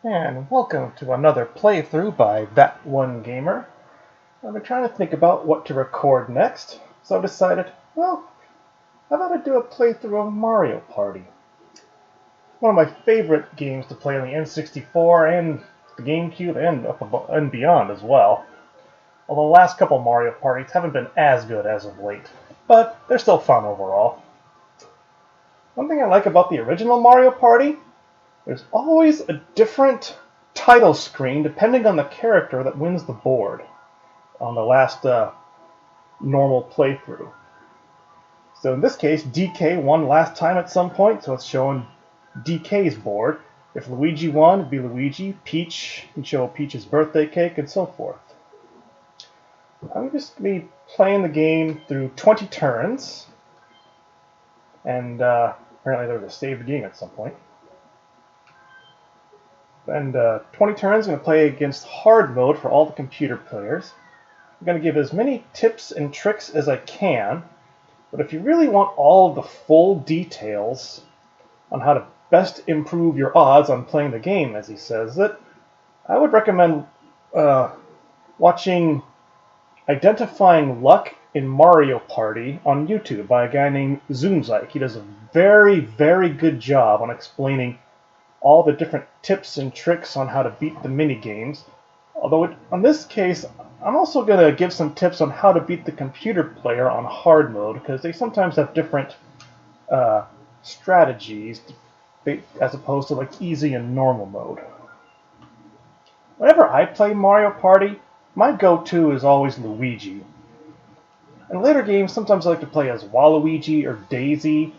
And welcome to another playthrough by ThatOneGamer. I've been trying to think about what to record next, so I decided, well, how about I do a playthrough of Mario Party? One of my favorite games to play on the N64 and the GameCube and beyond as well. Although the last couple Mario Parties haven't been as good as of late, but they're still fun overall. One thing I like about the original Mario Party, there's always a different title screen depending on the character that wins the board on the last normal playthrough. So in this case, DK won last time at some point, so it's showing DK's board. If Luigi won, it'd be Luigi. Peach can show Peach's birthday cake, and so forth. I'm just going to be playing the game through 20 turns, and apparently there was a saved game at some point. And 20 turns, I'm going to play against hard mode for all the computer players. I'm going to give as many tips and tricks as I can, but if you really want all of the full details on how to best improve your odds on playing the game, as he says it, I would recommend watching Identifying Luck in Mario Party on YouTube by a guy named Zoomzyke. He does a very, very good job on explaining all the different tips and tricks on how to beat the mini games. Although in this case, I'm also going to give some tips on how to beat the computer player on hard mode, because they sometimes have different strategies as opposed to like easy and normal mode. Whenever I play Mario Party, my go-to is always Luigi. In later games, sometimes I like to play as Waluigi or Daisy,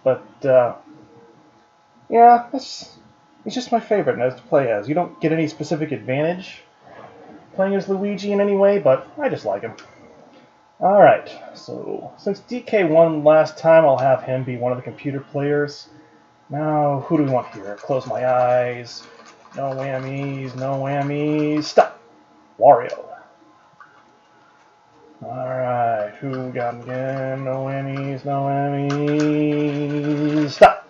but yeah, it's just my favorite as to play as. You don't get any specific advantage playing as Luigi in any way, but I just like him. Alright, so since DK won last time, I'll have him be one of the computer players. Now, who do we want here? Close my eyes. No whammies, no whammies. Stop! Wario. Alright, who got him again? No whammies, no whammies. Stop!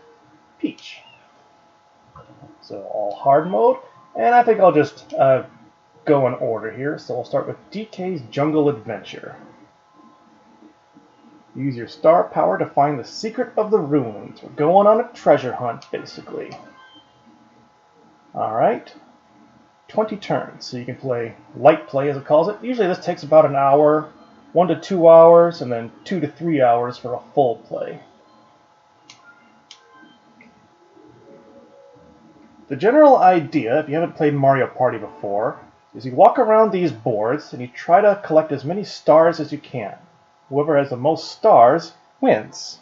Peach. So all hard mode, and I think I'll just go in order here. So we'll start with DK's Jungle Adventure. Use your star power to find the secret of the ruins. We're going on a treasure hunt, basically. Alright. 20 turns, so you can play light play, as it calls it. Usually this takes about an hour, 1 to 2 hours, and then 2 to 3 hours for a full play. The general idea, if you haven't played Mario Party before, is you walk around these boards and you try to collect as many stars as you can. Whoever has the most stars wins.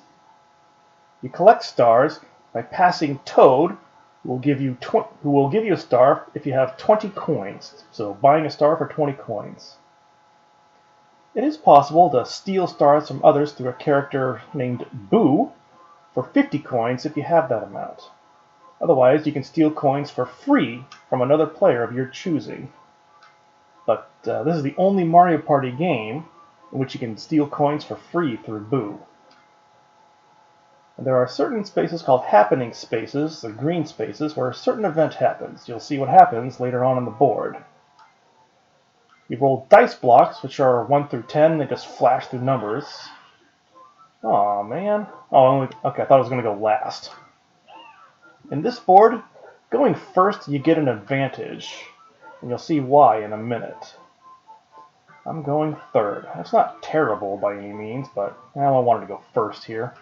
You collect stars by passing Toad, who will give you a star if you have 20 coins. So buying a star for 20 coins. It is possible to steal stars from others through a character named Boo for 50 coins if you have that amount. Otherwise, you can steal coins for free from another player of your choosing. But this is the only Mario Party game in which you can steal coins for free through Boo. And there are certain spaces called happening spaces, the green spaces, where a certain event happens. You'll see what happens later on the board. You roll dice blocks, which are 1 through 10. They just flash through numbers. Aw, man. Oh, okay, I thought I was going to go last. In this board, going first, you get an advantage, and you'll see why in a minute. I'm going third. That's not terrible by any means, but I wanted to go first here.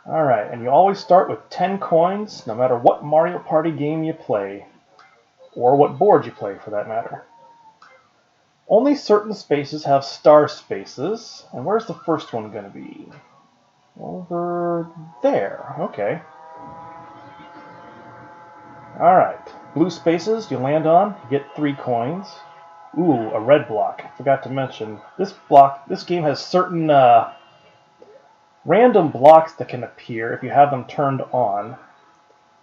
Alright, and you always start with 10 coins, no matter what Mario Party game you play, or what board you play for that matter. Only certain spaces have star spaces, and where's the first one going to be? Over there, okay. Alright, blue spaces you land on, you get 3 coins. Ooh, a red block. I forgot to mention, this game has certain random blocks that can appear if you have them turned on.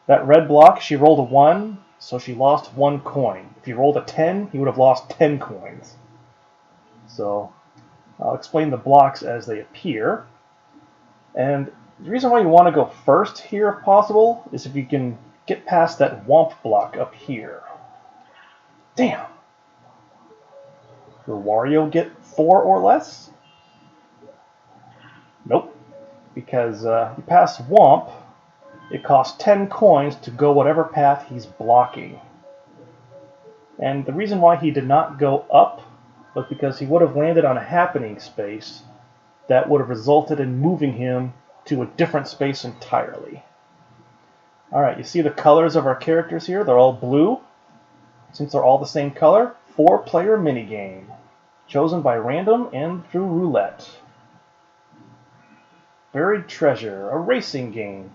That red block, she rolled a 1, so she lost 1 coin. If you rolled a 10, you would have lost 10 coins. So, I'll explain the blocks as they appear. And the reason why you want to go first here, if possible, is if you can get past that womp block up here. Damn! Will Wario get 4 or less? Nope. Because you pass Womp, it costs 10 coins to go whatever path he's blocking. And the reason why he did not go up was because he would have landed on a happening space that would have resulted in moving him to a different space entirely. Alright, you see the colors of our characters here? They're all blue. Since they're all the same color, 4-player minigame. Chosen by random and through roulette. Buried Treasure, a racing game.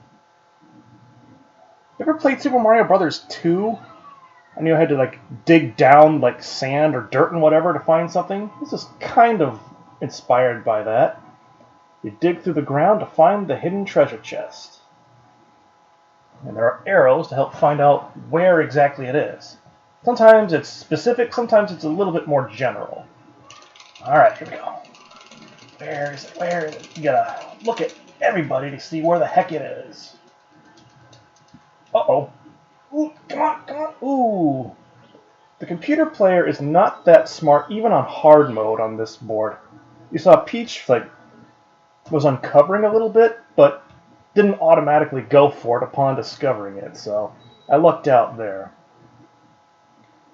You ever played Super Mario Bros. 2? And you had to dig down sand or dirt and whatever to find something? This is kind of inspired by that. You dig through the ground to find the hidden treasure chest. And there are arrows to help find out where exactly it is. Sometimes it's specific, sometimes it's a little bit more general. Alright, here we go. Where is it? Where is it? You gotta look at everybody to see where the heck it is. Uh-oh. Ooh, come on, come on. Ooh. The computer player is not that smart, even on hard mode on this board. You saw Peach, was uncovering a little bit, but didn't automatically go for it upon discovering it, so I lucked out there.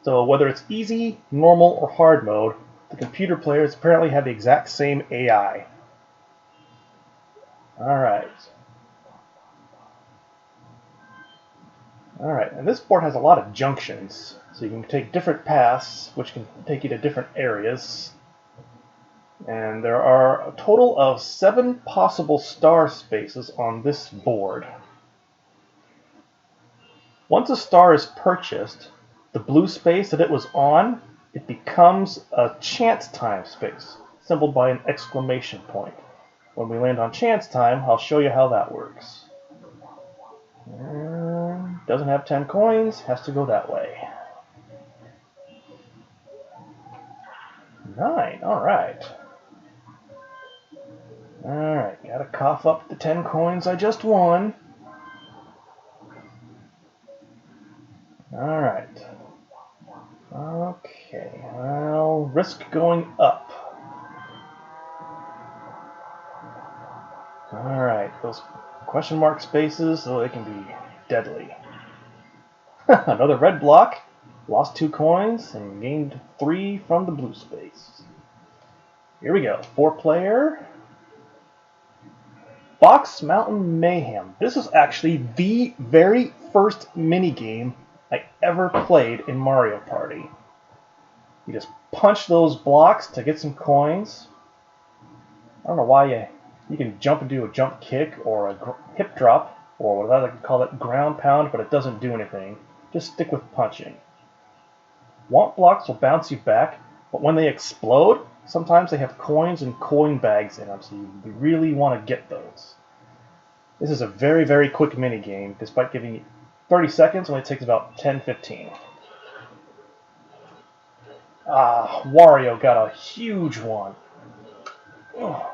So whether it's easy, normal, or hard mode, the computer players apparently have the exact same AI. Alright. Alright, and this board has a lot of junctions, so you can take different paths, which can take you to different areas. And there are a total of 7 possible star spaces on this board. Once a star is purchased, the blue space that it was on, it becomes a chance time space, symboled by an exclamation point. When we land on chance time, I'll show you how that works. Doesn't have 10 coins, has to go that way. 9, alright. Alright, gotta cough up the 10 coins I just won. Alright. Okay, I'll risk going up. Alright, those question mark spaces, so they can be deadly. Another red block. Lost 2 coins and gained 3 from the blue space. Here we go. 4-player. Box Mountain Mayhem. This is actually the very first minigame I ever played in Mario Party. You just punch those blocks to get some coins. I don't know why you can jump and do a jump kick or a hip drop, or what I like to call it, ground pound, but it doesn't do anything. Just stick with punching. Womp blocks will bounce you back, but when they explode, sometimes they have coins and coin bags in them, so you really want to get those. This is a very, very quick minigame, despite giving you 30 seconds, only takes about 10-15. Ah, Wario got a huge one. Oh.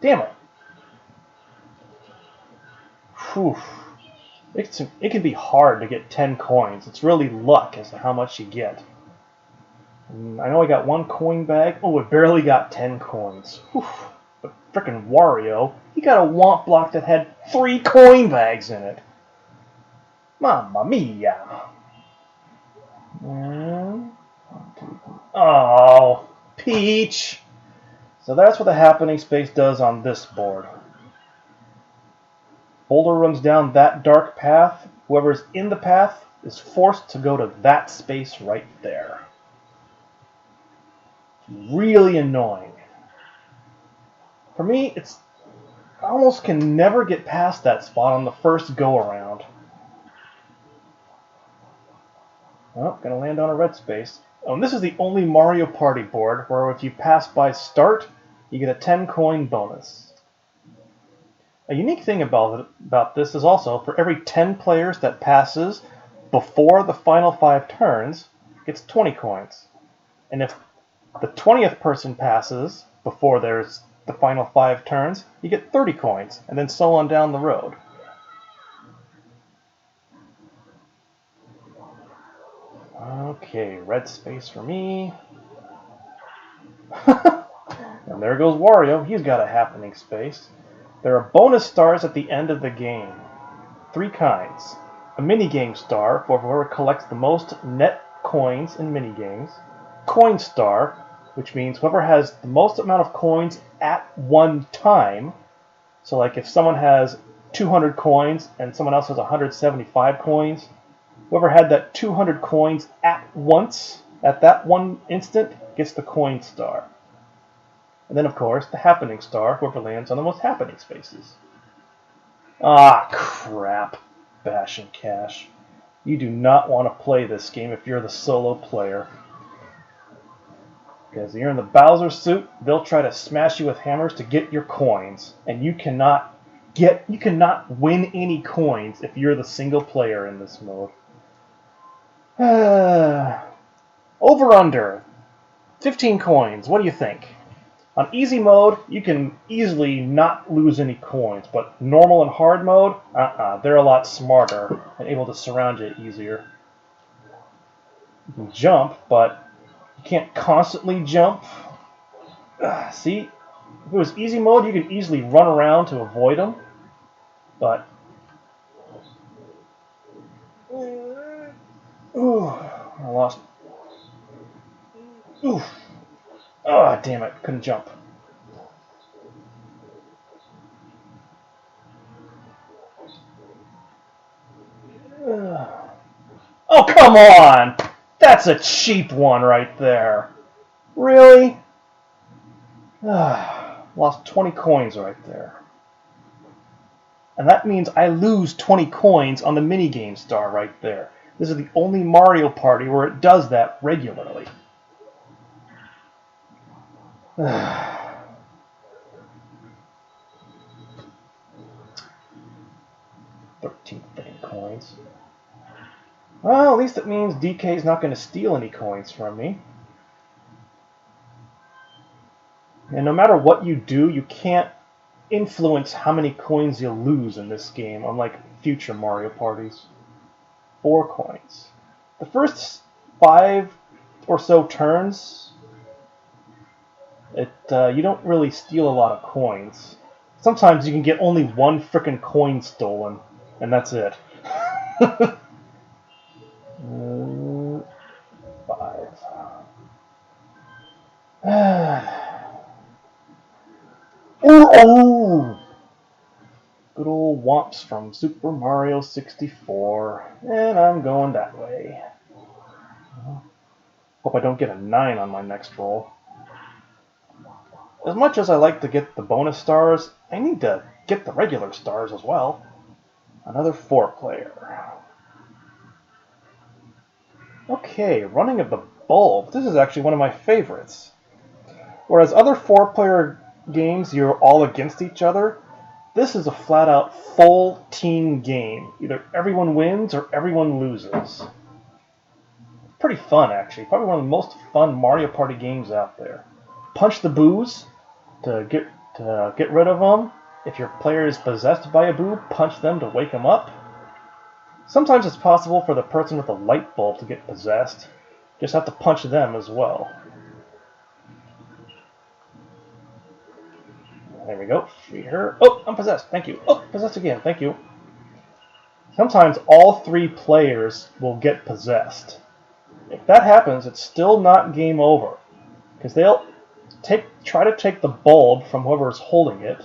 Damn it. Whew. It can be hard to get 10 coins. It's really luck as to how much you get. I know I got 1 coin bag. Oh, it barely got 10 coins. Whew. But frickin' Wario, he got a womp block that had 3 coin bags in it. Mamma mia. Oh, Peach. So that's what the happening space does on this board. Boulder runs down that dark path. Whoever's in the path is forced to go to that space right there. Really annoying. For me, I almost can never get past that spot on the first go-around. Oh, gonna land on a red space. Oh, and this is the only Mario Party board where if you pass by start, you get a 10 coin bonus. A unique thing about this is also, for every 10 players that passes before the final 5 turns, gets 20 coins. And if the 20th person passes before there's the final 5 turns, you get 30 coins, and then so on down the road. Okay, red space for me. And there goes Wario. He's got a happening space. There are bonus stars at the end of the game. 3 kinds. A minigame star for whoever collects the most net coins in minigames. Coin star, which means whoever has the most amount of coins at one time. So like if someone has 200 coins and someone else has 175 coins, whoever had that 200 coins at once, at that one instant, gets the coin star. And then, of course, the happening star, whoever lands on the most happening spaces. Ah, crap. Bash and Cash. You do not want to play this game if you're the solo player. Because you're in the Bowser suit, they'll try to smash you with hammers to get your coins. And you cannot win any coins if you're the single player in this mode. Over under 15 coins. What do you think? On easy mode, you can easily not lose any coins, but normal and hard mode, they're a lot smarter and able to surround you easier. You can jump, but you can't constantly jump. See, if it was easy mode, you could easily run around to avoid them, but I lost. Ooh. Oh, damn it, couldn't jump. Oh, come on! That's a cheap one right there. Really? Lost 20 coins right there. And that means I lose 20 coins on the minigame star right there. This is the only Mario Party where it does that regularly. 13 freaking coins. Well, at least it means DK's not going to steal any coins from me. And no matter what you do, you can't influence how many coins you'll lose in this game, unlike future Mario parties. 4 coins. The first 5 or so turns, you don't really steal a lot of coins. Sometimes you can get only 1 frickin' coin stolen, and that's it. 5. Oh! Good old Womps from Super Mario 64. And I'm going that way. Hope I don't get a 9 on my next roll. As much as I like to get the bonus stars, I need to get the regular stars as well. Another 4-player. Okay, running of the bulb. This is actually one of my favorites. Whereas other 4-player games, you're all against each other, this is a flat-out full team game. Either everyone wins or everyone loses. Pretty fun, actually. Probably one of the most fun Mario Party games out there. Punch the boos to get rid of them. If your player is possessed by a boo, punch them to wake them up. Sometimes it's possible for the person with a light bulb to get possessed. Just have to punch them as well. There we go. Free her. Oh, I'm possessed. Thank you. Oh, possessed again. Thank you. Sometimes all 3 players will get possessed. If that happens, it's still not game over, because they'll try to take the bulb from whoever's holding it.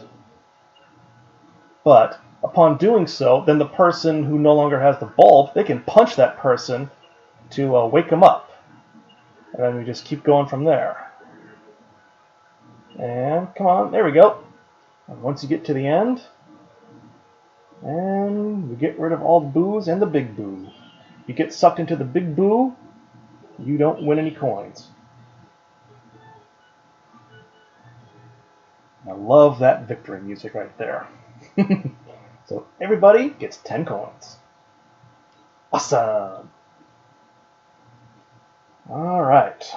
But upon doing so, then the person who no longer has the bulb, they can punch that person to wake them up. And then we just keep going from there. And come on, there we go. And once you get to the end, and we get rid of all the boos and the big boo. You get sucked into the big boo, you don't win any coins. I love that victory music right there. So everybody gets 10 coins. Awesome! Alright.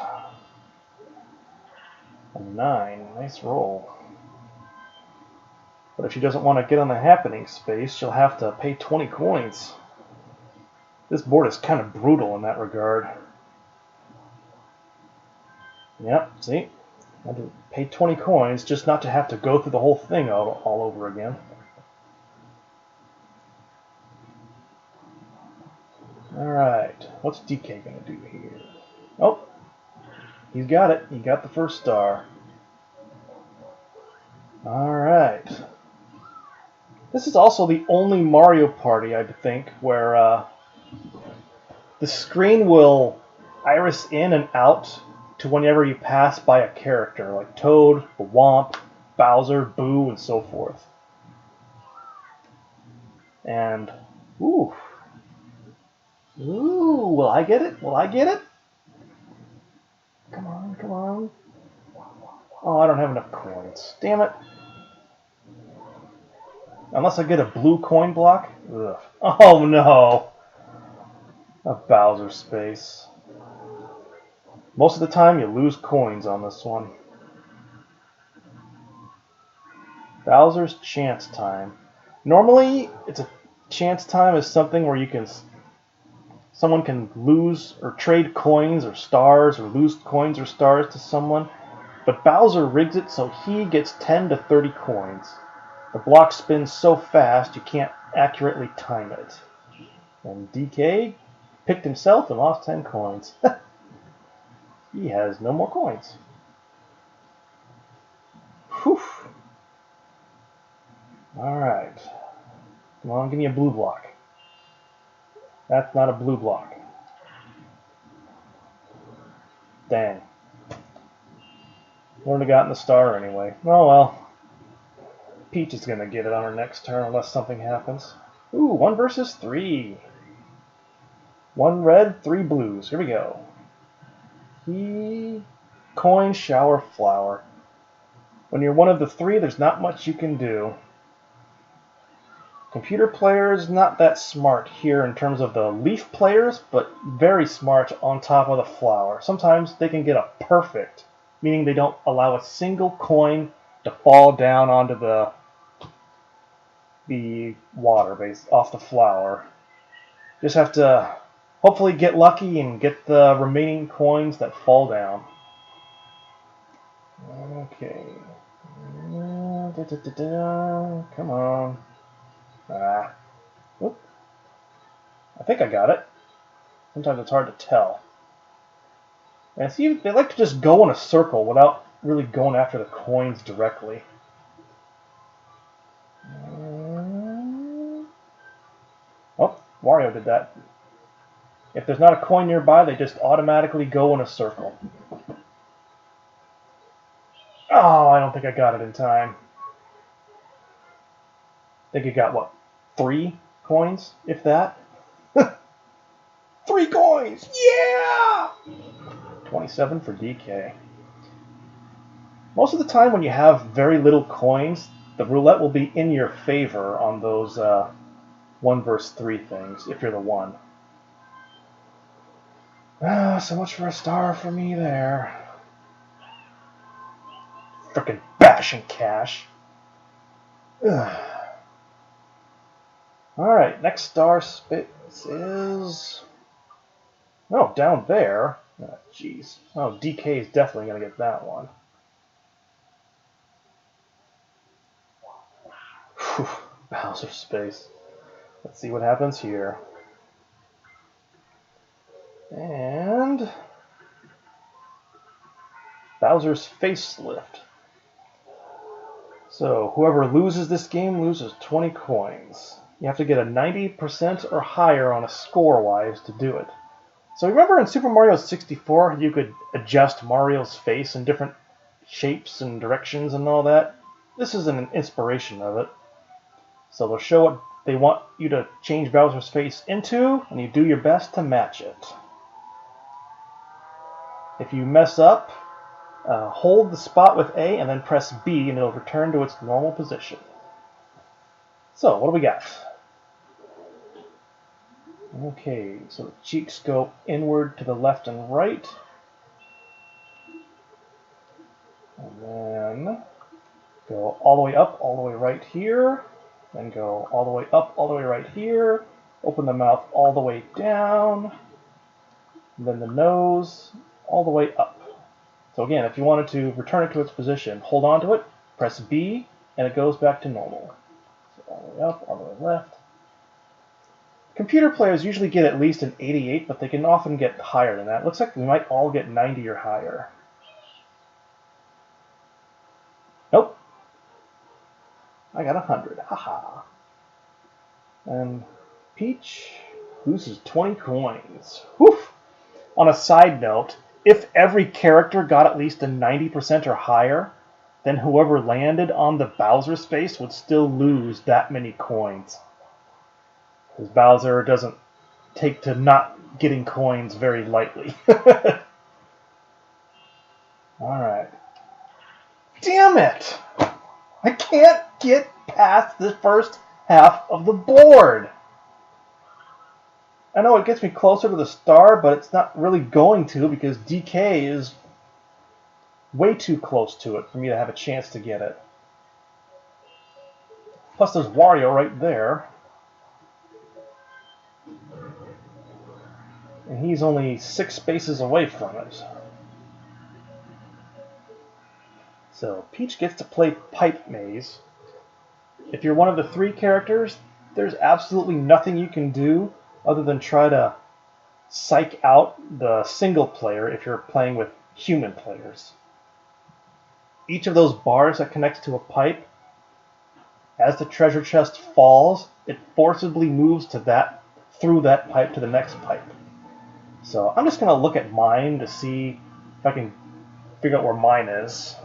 A 9. Nice roll. But if she doesn't want to get on the happening space, she'll have to pay 20 coins. This board is kind of brutal in that regard. Yep, see? I had to pay 20 coins just not to have to go through the whole thing all over again. Alright, what's DK gonna do here? Oh, he's got it. He got the first star. Alright. This is also the only Mario Party, I think, where the screen will iris in and out to whenever you pass by a character, like Toad, the Womp, Bowser, Boo, and so forth. And, ooh. Ooh, will I get it? Will I get it? Come on, come on. Oh, I don't have enough coins. Damn it. Unless I get a blue coin block? Ugh. Oh no! A Bowser space. Most of the time you lose coins on this one. Bowser's chance time. Normally, it's a chance time is something where someone can lose or trade coins or stars or lose coins or stars to someone, but Bowser rigs it so he gets 10 to 30 coins. The block spins so fast you can't accurately time it. And DK picked himself and lost 10 coins. He has no more coins. Whew. Alright. Come on, give me a blue block. That's not a blue block. Dang. Wouldn't have gotten the star anyway. Oh well. Peach is going to get it on her next turn unless something happens. Ooh, 1 versus 3. 1 red, 3 blues. Here we go. Coin, shower, flower. When you're one of the 3, there's not much you can do. Computer players, not that smart here in terms of the leaf players, but very smart on top of the flower. Sometimes they can get a perfect, meaning they don't allow a single coin to fall down onto the water base off the flower. Just have to hopefully get lucky and get the remaining coins that fall down. Okay. Come on. Whoop. I think I got it. Sometimes it's hard to tell. And see, they like to just go in a circle without really going after the coins directly. Oh, Wario did that. If there's not a coin nearby, they just automatically go in a circle. Oh, I don't think I got it in time. I think you got, what, 3 coins, if that? 3 coins! Yeah! 27 for DK. Most of the time when you have very little coins, the roulette will be in your favor on those 1 versus 3 things, if you're the 1. So much for a star for me there. Frickin' bashing cash. Alright, next star space is... Oh, down there. Oh, jeez. Oh, DK is definitely going to get that one. Whew, Bowser space. Let's see what happens here. And... Bowser's facelift. So, whoever loses this game loses 20 coins. You have to get a 90% or higher on a score-wise to do it. So remember in Super Mario 64, you could adjust Mario's face in different shapes and directions and all that? This is an inspiration of it. So they'll show what they want you to change Bowser's face into, and you do your best to match it. If you mess up, hold the spot with A and then press B and it'll return to its normal position. So, what do we got? Okay, so the cheeks go inward to the left and right. And then go all the way up, all the way right here. Then go all the way up, all the way right here. Open the mouth all the way down. And then the nose all the way up. So again, if you wanted to return it to its position, hold on to it, press B, and it goes back to normal. So all the way up, all the way left. Computer players usually get at least an 88, but they can often get higher than that. Looks like we might all get 90 or higher. Nope. I got 100. Haha. And Peach loses 20 coins. Whew. On a side note, if every character got at least a 90% or higher, then whoever landed on the Bowser space would still lose that many coins. Because Bowser doesn't take to not getting coins very lightly. Alright. Damn it! I can't get past the first half of the board. I know it gets me closer to the star, but it's not really going to because DK is way too close to it for me to have a chance to get it. Plus there's Wario right there. And he's only 6 spaces away from it. So Peach gets to play Pipe Maze. If you're one of the 3 characters, there's absolutely nothing you can do other than try to psych out the single player if you're playing with human players. Each of those bars that connects to a pipe, as the treasure chest falls, it forcibly moves to through that pipe to the next pipe. So I'm just going to look at mine to see if I can figure out where mine is,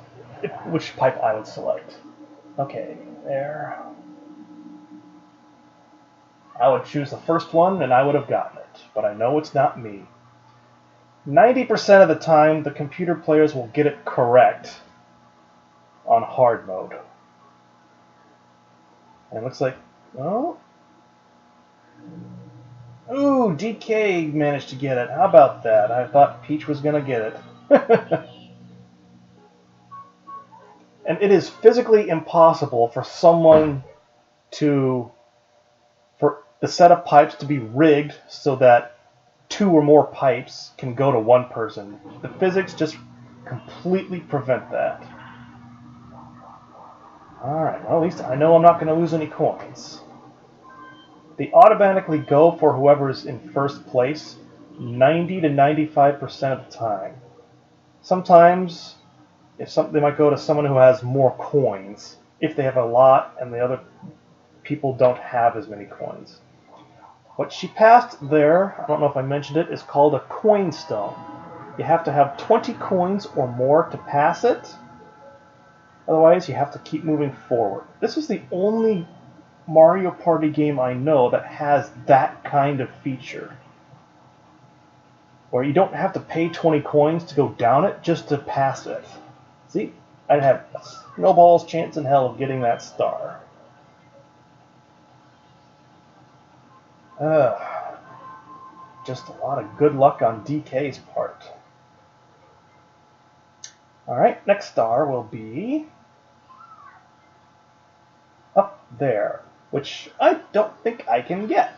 which pipe I would select. Okay, there. I would choose the first one and I would have gotten it, but I know it's not me. 90% of the time, the computer players will get it correct on hard mode. And it looks like, oh. Ooh, DK managed to get it. How about that? I thought Peach was going to get it. And it is physically impossible for someone for the set of pipes to be rigged so that 2 or more pipes can go to one person. The physics just completely prevent that. Alright, well at least I know I'm not going to lose any coins. They automatically go for whoever's in first place 90 to 95% of the time. Sometimes they might go to someone who has more coins, if they have a lot and the other people don't have as many coins. What she passed there, I don't know if I mentioned it, is called a coin stone. You have to have 20 coins or more to pass it. Otherwise, you have to keep moving forward. This is the only Mario Party game I know that has that kind of feature. Where you don't have to pay 20 coins to go down it just to pass it. See, I'd have a snowball's chance in hell of getting that star. Just a lot of good luck on DK's part. Alright, next star will be up there, which I don't think I can get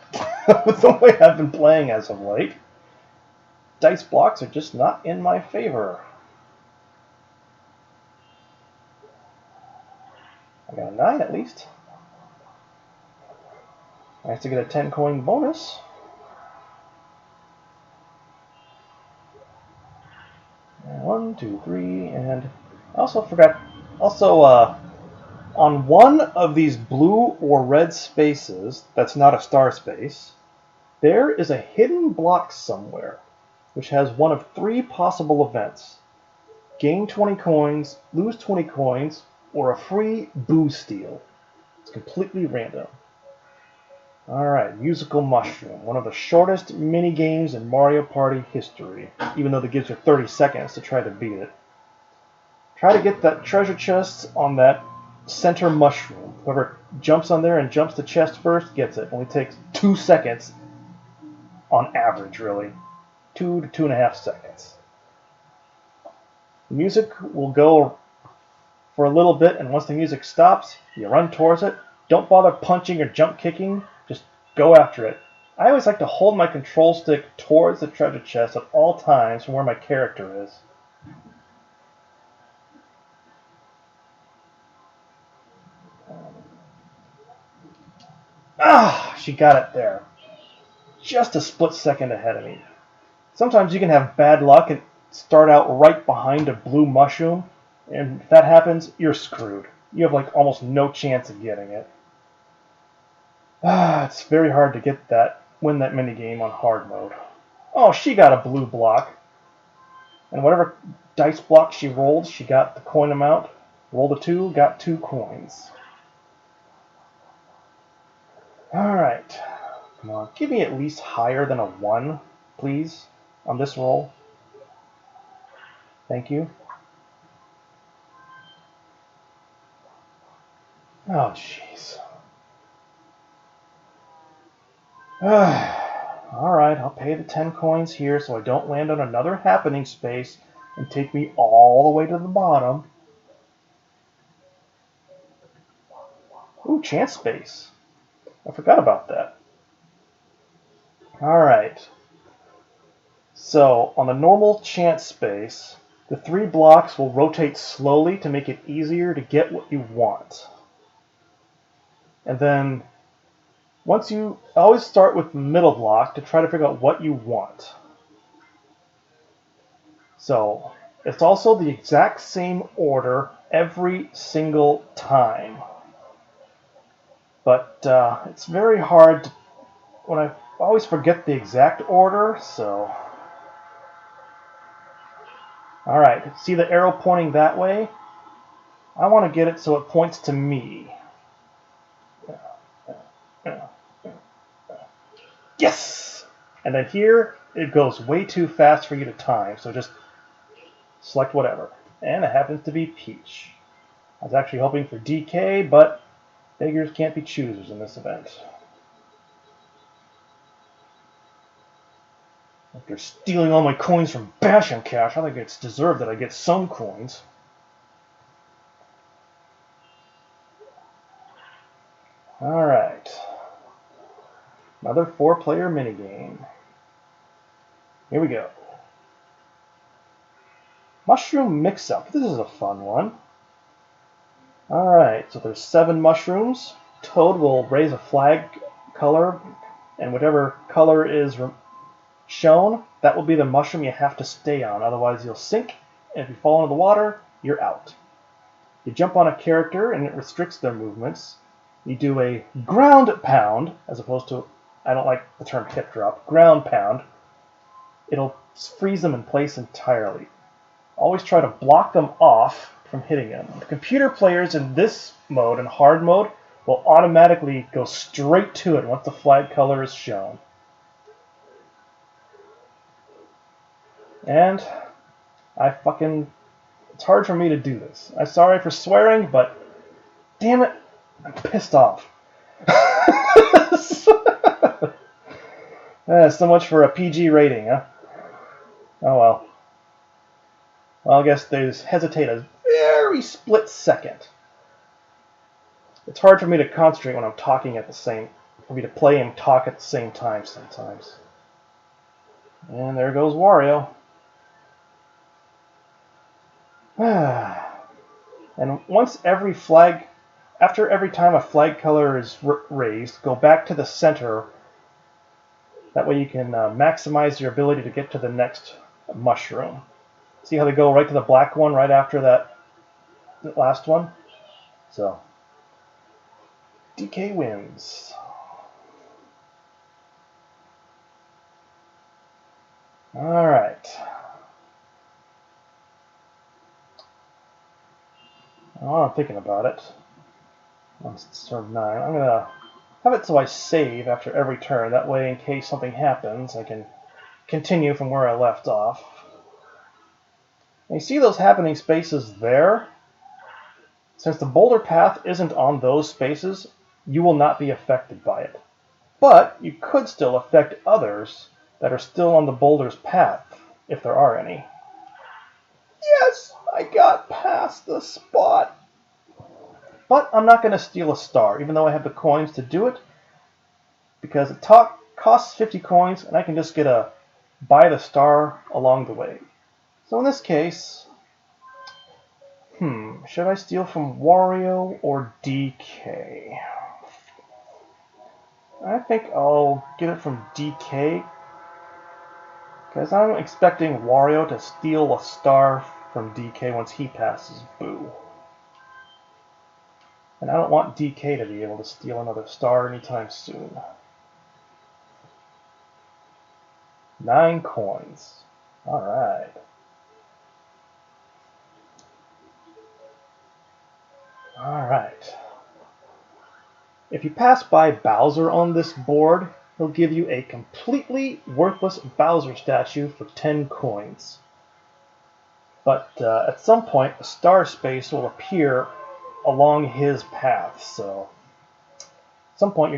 with the way I've been playing as of late. Dice blocks are just not in my favor. I got a 9 at least. I have to get a 10 coin bonus. And 1, 2, 3, and I also forgot. On one of these blue or red spaces, that's not a star space, there is a hidden block somewhere, which has one of 3 possible events. Gain 20 coins, lose 20 coins, or a free boo steal. It's completely random. Alright, Musical Mushroom, one of the shortest mini games in Mario Party history, even though it gives you 30 seconds to try to beat it. Try to get that treasure chest on that center mushroom. Whoever jumps on there and jumps the chest first gets it. Only takes 2 seconds on average, really. 2 to 2.5 seconds. The music will go for a little bit, and once the music stops, you run towards it. Don't bother punching or jump kicking, just go after it. I always like to hold my control stick towards the treasure chest at all times from where my character is. Ah, she got it there. Just a split second ahead of me. Sometimes you can have bad luck and start out right behind a blue mushroom, and if that happens, you're screwed. You have like almost no chance of getting it. It's very hard to win that minigame on hard mode. Oh, she got a blue block. And whatever dice block she rolled, she got the coin amount. Rolled a 2, got 2 coins. Alright. Come on, give me at least higher than a 1, please, on this roll. Thank you. Oh, jeez. Alright, I'll pay the 10 coins here so I don't land on another happening space and take me all the way to the bottom. Ooh, chance space. I forgot about that. Alright. So, on the normal chance space, the 3 blocks will rotate slowly to make it easier to get what you want. And then, always start with the middle block to try to figure out what you want. So, it's also the exact same order every single time. But it's very hard when I always forget the exact order, so... Alright, see the arrow pointing that way? I want to get it so it points to me. Yes! And then here, it goes way too fast for you to time, so just select whatever. And it happens to be Peach. I was actually hoping for DK, but beggars can't be choosers in this event. After stealing all my coins from Bash and Cash, I think it's deserved that I get some coins. Alright. Another 4-player minigame. Here we go. Mushroom mix-up. This is a fun one. Alright, so there's 7 mushrooms. Toad will raise a flag color, and whatever color is shown, that will be the mushroom you have to stay on, otherwise you'll sink, and if you fall into the water, you're out. You jump on a character and it restricts their movements. You do a ground pound, as opposed to, I don't like the term hip drop, ground pound. It'll freeze them in place entirely. Always try to block them off from hitting them. The computer players in this mode, in hard mode, will automatically go straight to it once the flag color is shown. And it's hard for me to do this. I'm sorry for swearing, but damn it, I'm pissed off. So much for a PG rating, huh? Oh well. Well, I guess they just hesitate a very split second. It's hard for me to concentrate when I'm talking for me to play and talk at the same time sometimes. And there goes Wario. And after every time a flag color is raised, go back to the center. That way you can maximize your ability to get to the next mushroom. See how they go right to the black one right after that last one? So, DK wins. Alright. While I'm thinking about it, once it's turn 9, I'm going to have it so I save after every turn. That way, in case something happens, I can continue from where I left off. And you see those happening spaces there? Since the boulder path isn't on those spaces, you will not be affected by it. But you could still affect others that are still on the boulder's path, if there are any. Yes, I got past the spot. But I'm not going to steal a star, even though I have the coins to do it, because it costs 50 coins, and I can just buy the star along the way. So in this case, should I steal from Wario or DK? I think I'll get it from DK, because I'm expecting Wario to steal a star from DK once he passes Boo. And I don't want DK to be able to steal another star anytime soon. 9 coins. Alright. Alright. If you pass by Bowser on this board, he'll give you a completely worthless Bowser statue for 10 coins. But at some point, a star space will appear along his path, so at some point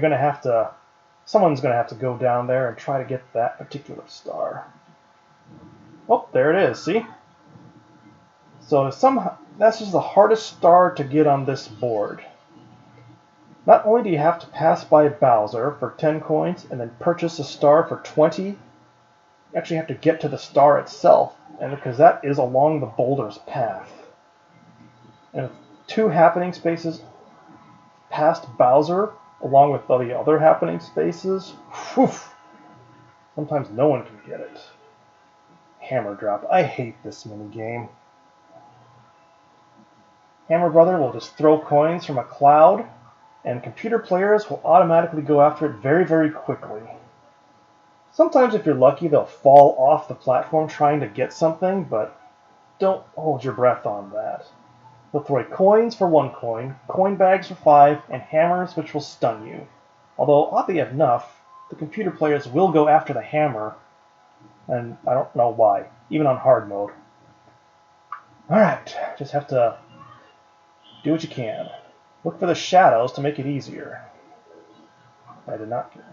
someone's going to have to go down there and try to get that particular star. Oh, there it is, see? So that's just the hardest star to get on this board. Not only do you have to pass by Bowser for 10 coins and then purchase a star for 20, you actually have to get to the star itself, and because that is along the boulder's path. And if 2 happening spaces past Bowser, along with all the other happening spaces, whew, sometimes no one can get it. Hammer drop. I hate this mini game. Hammer Brother will just throw coins from a cloud, and computer players will automatically go after it very, very quickly. Sometimes if you're lucky, they'll fall off the platform trying to get something, but don't hold your breath on that. They'll throw coins for 1 coin, coin bags for 5, and hammers which will stun you. Although, oddly enough, the computer players will go after the hammer, and I don't know why, even on hard mode. Alright, just have to do what you can. Look for the shadows to make it easier. I did not get it.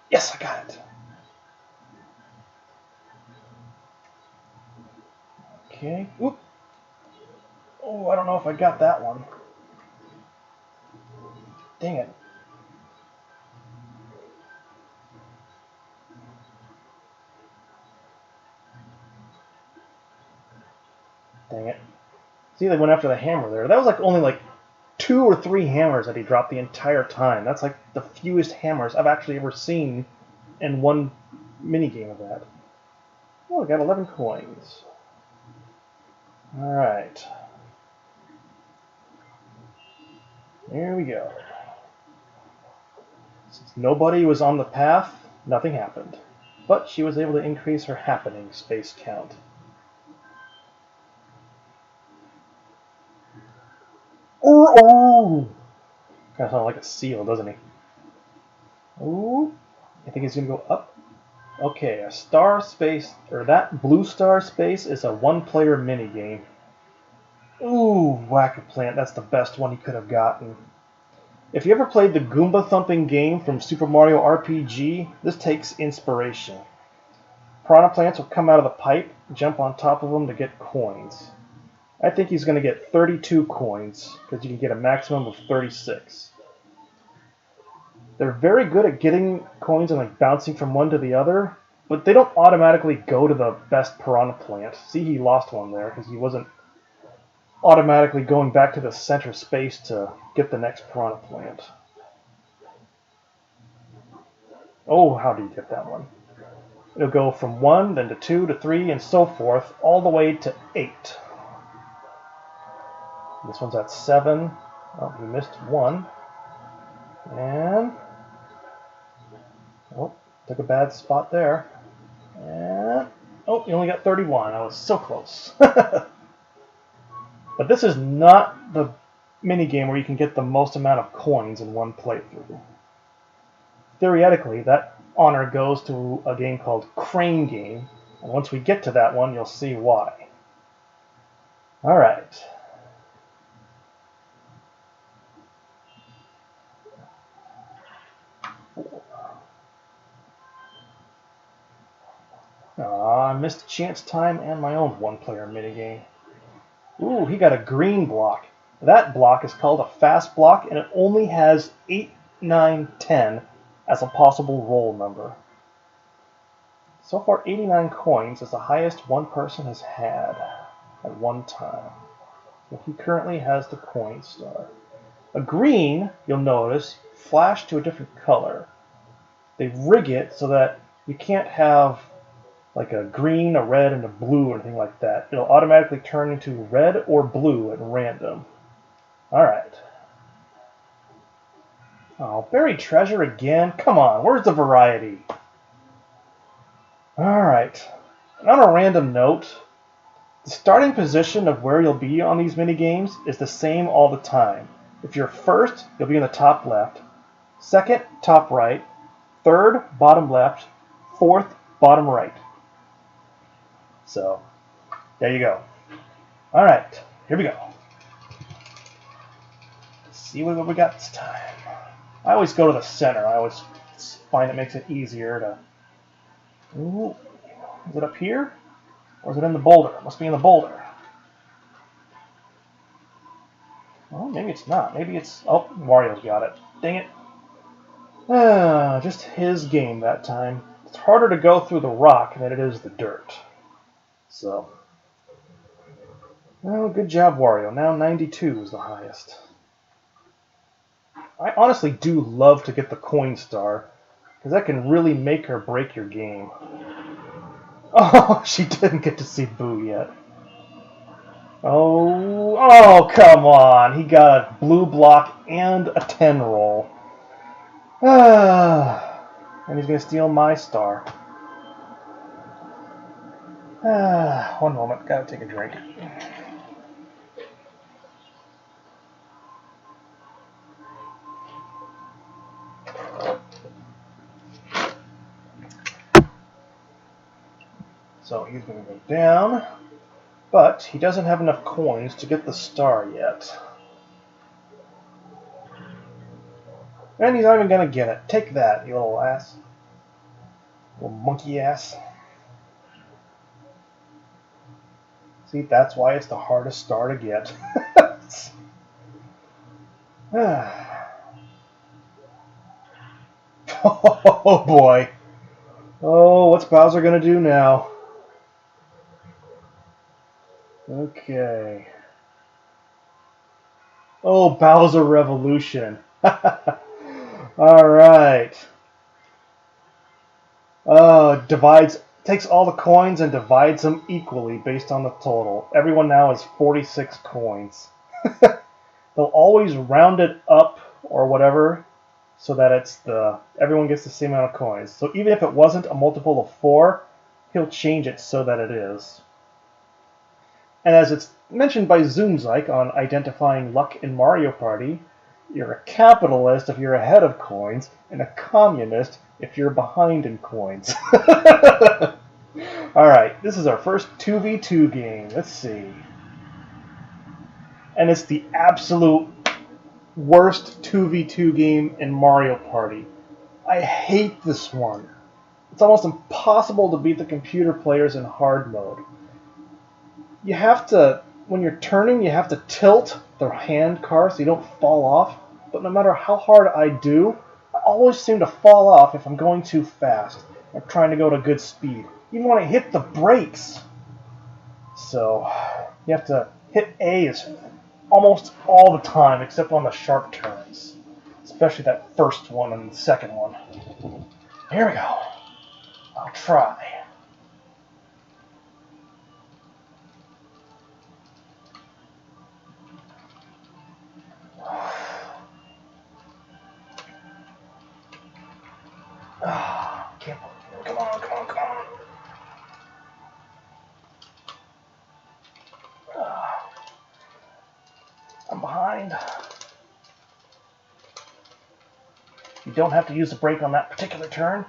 Yes, I got it. Okay. Oop. Oh, I don't know if I got that one. Dang it. Dang it. See, they went after the hammer there. That was only 2 or 3 hammers that he dropped the entire time. That's like the fewest hammers I've actually ever seen in one minigame of that. Oh, I got 11 coins. Alright. Here we go. Since nobody was on the path, nothing happened. But she was able to increase her happening space count. Oh! Kind of sounds like a seal, doesn't he? Ooh. I think he's going to go up. Okay, a star space, or that blue star space is a 1-player minigame. Ooh, Whack-A-Plant, that's the best one he could have gotten. If you ever played the Goomba thumping game from Super Mario RPG, this takes inspiration. Piranha Plants will come out of the pipe, jump on top of them to get coins. I think he's going to get 32 coins, because you can get a maximum of 36. They're very good at getting coins and bouncing from one to the other, but they don't automatically go to the best Piranha Plant. See, he lost one there, because he wasn't automatically going back to the center space to get the next Piranha Plant. Oh, how do you get that one? It'll go from 1, then to 2, to 3, and so forth, all the way to 8. This one's at 7. Oh, he missed 1. And... oh, took a bad spot there. And... oh, he only got 31. I was so close. But this is not the minigame where you can get the most amount of coins in one playthrough. Theoretically, that honor goes to a game called Crane Game, and once we get to that one, you'll see why. Alright. I missed chance time and my own 1-player minigame. Ooh, he got a green block. That block is called a fast block, and it only has 8, 9, 10 as a possible roll number. So far, 89 coins is the highest one person has had at one time. So he currently has the coin star. A green, you'll notice, flash to a different color. They rig it so that you can't have like a green, a red, and a blue or anything like that. It'll automatically turn into red or blue at random. Alright. Oh, buried treasure again? Come on, where's the variety? Alright. And on a random note, the starting position of where you'll be on these minigames is the same all the time. If you're first, you'll be in the top left. Second, top right. Third, bottom left. Fourth, bottom right. So, there you go. Alright, here we go. Let's see what we got this time. I always go to the center. I always find it makes it easier to... Ooh, is it up here? Or is it in the boulder? It must be in the boulder. Well, maybe it's not. Maybe it's... Oh, Wario's got it. Dang it. Just his game that time. It's harder to go through the rock than it is the dirt. So... Well, good job, Wario. Now 92 is the highest. I honestly do love to get the coin star, because that can really make or break your game. Oh, she didn't get to see Boo yet. Oh, come on. He got a blue block and a 10 roll. And he's going to steal my star. One moment. Gotta take a drink. So he's going to go down. But he doesn't have enough coins to get the star yet. And he's not even going to get it. Take that, you little ass. Little monkey ass. See, that's why it's the hardest star to get. Oh boy. Oh, what's Bowser going to do now? Okay. Oh, Bowser Revolution. Alright. Takes all the coins and divides them equally based on the total. Everyone now has 46 coins. They'll always round it up or whatever so that everyone gets the same amount of coins. So even if it wasn't a multiple of 4, he'll change it so that it is. And as it's mentioned by Zoomzyke on identifying luck in Mario Party, you're a capitalist if you're ahead of coins, and a communist if you're behind in coins. Alright, this is our first 2v2 game. Let's see. And it's the absolute worst 2v2 game in Mario Party. I hate this one. It's almost impossible to beat the computer players in hard mode. You have to, when you're turning, you have to tilt the hand car so you don't fall off. But no matter how hard I do, I always seem to fall off if I'm going too fast. I'm trying to go at a good speed. Even when I hit the brakes. So, you have to hit A almost all the time, except on the sharp turns. Especially that first one and the second one. Here we go. I'll try. Can't believe it. Come on, come on, come on. I'm behind. You don't have to use the brake on that particular turn.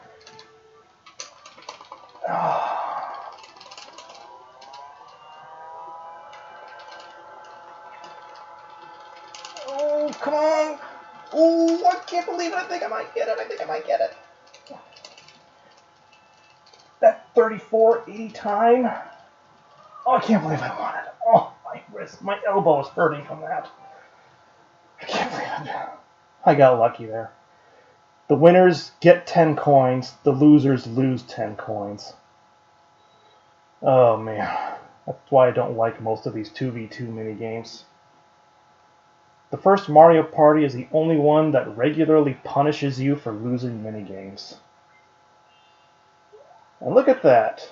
Oh, come on. Oh, I can't believe it. I think I might get it. That 3480 time. Oh, I can't believe I won it. Oh, my wrist, my elbow is hurting from that. I can't believe it. I got lucky there. The winners get 10 coins. The losers lose 10 coins. Oh, man. That's why I don't like most of these 2v2 minigames. The first Mario Party is the only one that regularly punishes you for losing minigames. And look at that!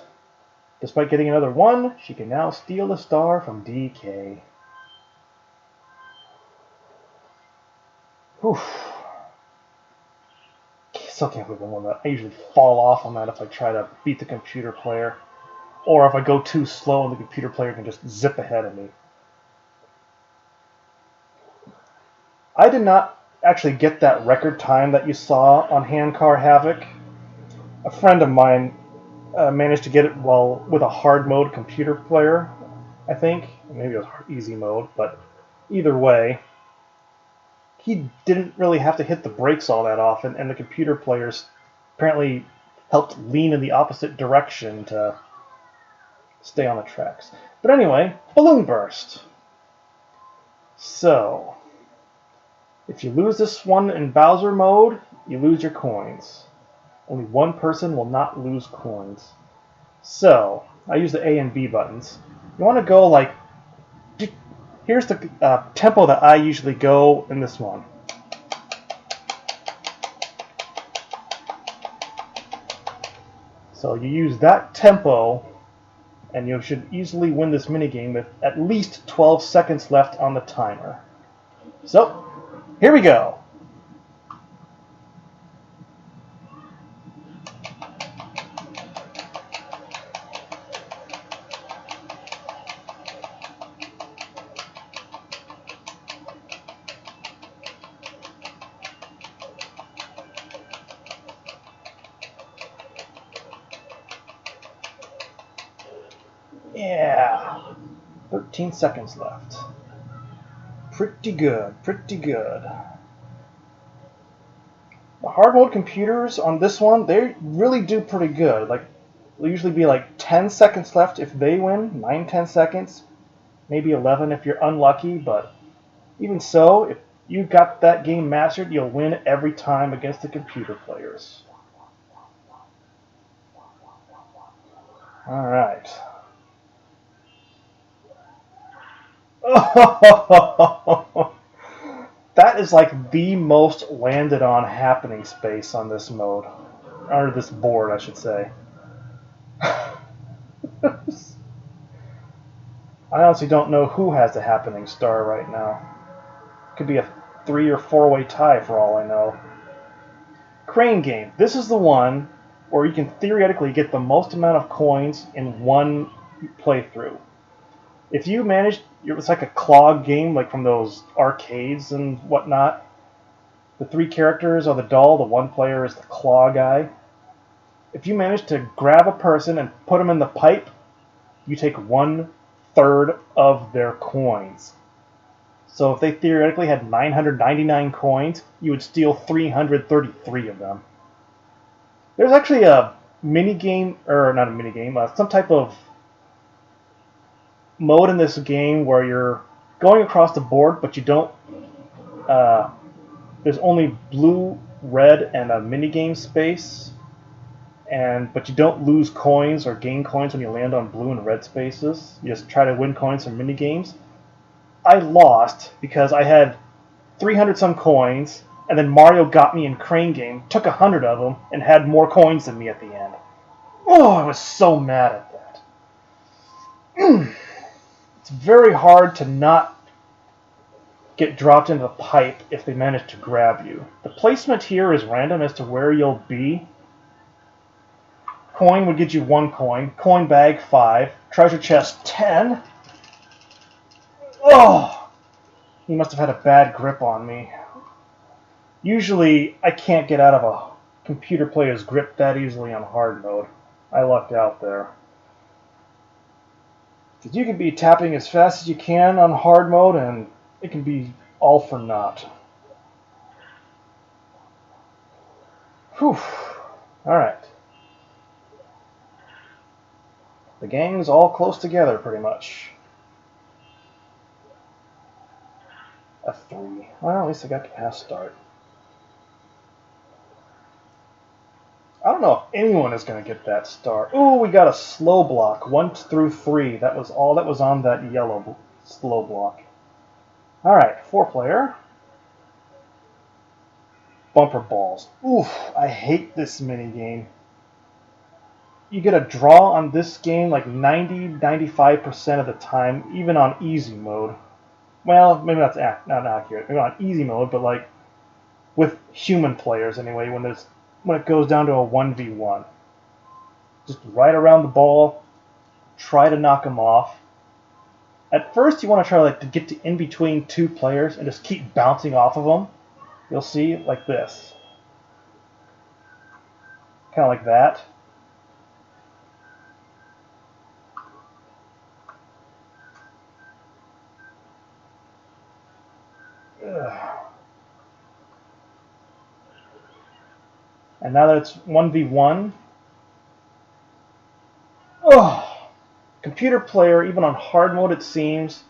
Despite getting another 1, she can now steal a star from DK. Whew. Still can't believe I won that. I usually fall off on that if I try to beat the computer player. Or if I go too slow and the computer player can just zip ahead of me. I did not actually get that record time that you saw on Handcar Havoc. A friend of mine managed to get it with a hard mode computer player, I think. Maybe it was easy mode, but either way, he didn't really have to hit the brakes all that often, and the computer players apparently helped lean in the opposite direction to stay on the tracks. But anyway, Balloon Burst. So, if you lose this one in Bowser mode, you lose your coins. Only one person will not lose coins. So, I use the A and B buttons. You want to go like, here's the tempo that I usually go in this one. So you use that tempo, and you should easily win this minigame with at least 12 seconds left on the timer. So, here we go. Yeah, 13 seconds left. Pretty good, pretty good. The hard mode computers on this one, they really do pretty good. Like, it'll usually be like 10 seconds left if they win, 9-10 seconds, maybe 11 if you're unlucky, but even so, if you got that game mastered, you'll win every time against the computer players. Alright. That is like the most landed on happening space on this mode. Or this board, I should say. I honestly don't know who has the happening star right now. Could be a 3 or 4-way tie for all I know. Crane game. This is the one where you can theoretically get the most amount of coins in one playthrough. If you manage, it's like a clog game, like from those arcades and whatnot. The 3 characters are the doll, the 1 player is the claw guy. If you manage to grab a person and put them in the pipe, you take 1/3 of their coins. So if they theoretically had 999 coins, you would steal 333 of them. There's actually a mini-game, or not a mini-game, some type of mode in this game where you're going across the board, but you don't, there's only blue, red, and a mini-game space, but you don't lose coins or gain coins when you land on blue and red spaces. You just try to win coins from mini-games. I lost because I had 300 some coins, and then Mario got me in Crane Game, took 100 of them, and had more coins than me at the end. Oh, I was so mad at that. It's very hard to not get dropped into the pipe if they manage to grab you. The placement here is random as to where you'll be. Coin would get you 1 coin, coin bag 5, treasure chest 10. Oh! He must have had a bad grip on me. Usually, I can't get out of a computer player's grip that easily on hard mode. I lucked out there. Because you can be tapping as fast as you can on hard mode, and it can be all for naught. Whew. Alright. The gang's all close together, pretty much. F3. Well, at least I got to pass start. I don't know if anyone is going to get that star. Ooh, we got a slow block, 1 through 3. That was all that was on that yellow slow block. Alright, 4-player. Bumper balls. Oof, I hate this minigame. You get a draw on this game like 90-95% of the time, even on easy mode. Well, maybe that's not accurate. Maybe on easy mode, but like with human players anyway, when it goes down to a 1v1. Just right around the ball, try to knock them off. At first, you want to try like to get to in between two players and just keep bouncing off of them. You'll see like this, kind of like that. Ugh. And now that it's 1v1, oh, computer player, even on hard mode it seems,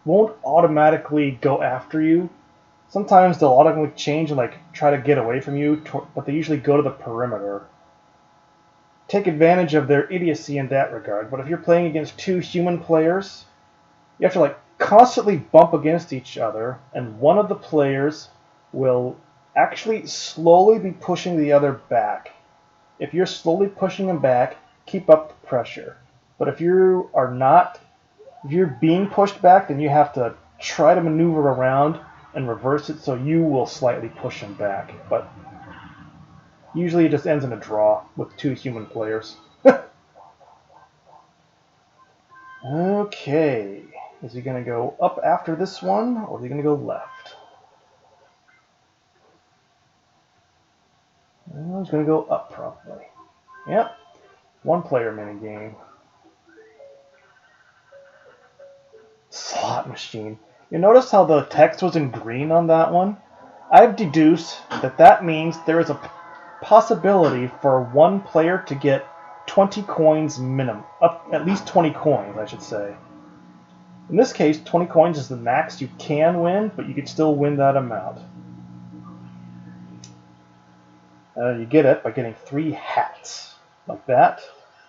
won't automatically go after you. Sometimes they'll automatically change and like try to get away from you, but they usually go to the perimeter. Take advantage of their idiocy in that regard. But if you're playing against two human players, you have to like constantly bump against each other, and one of the players will actually slowly be pushing the other back. If you're slowly pushing them back, keep up the pressure. But if you are not, if you're being pushed back, then you have to try to maneuver around and reverse it so you will slightly push them back. But usually it just ends in a draw with two human players. Okay, is he going to go up after this one, or is he going to go left? Well, he's going to go up probably. Yep, 1-player minigame. Slot machine. You notice how the text was in green on that one? I've deduced that that means there is a possibility for one player to get 20 coins minimum. Up at least 20 coins, I should say. In this case, 20 coins is the max you can win, but you could still win that amount. You get it by getting 3 hats, like that.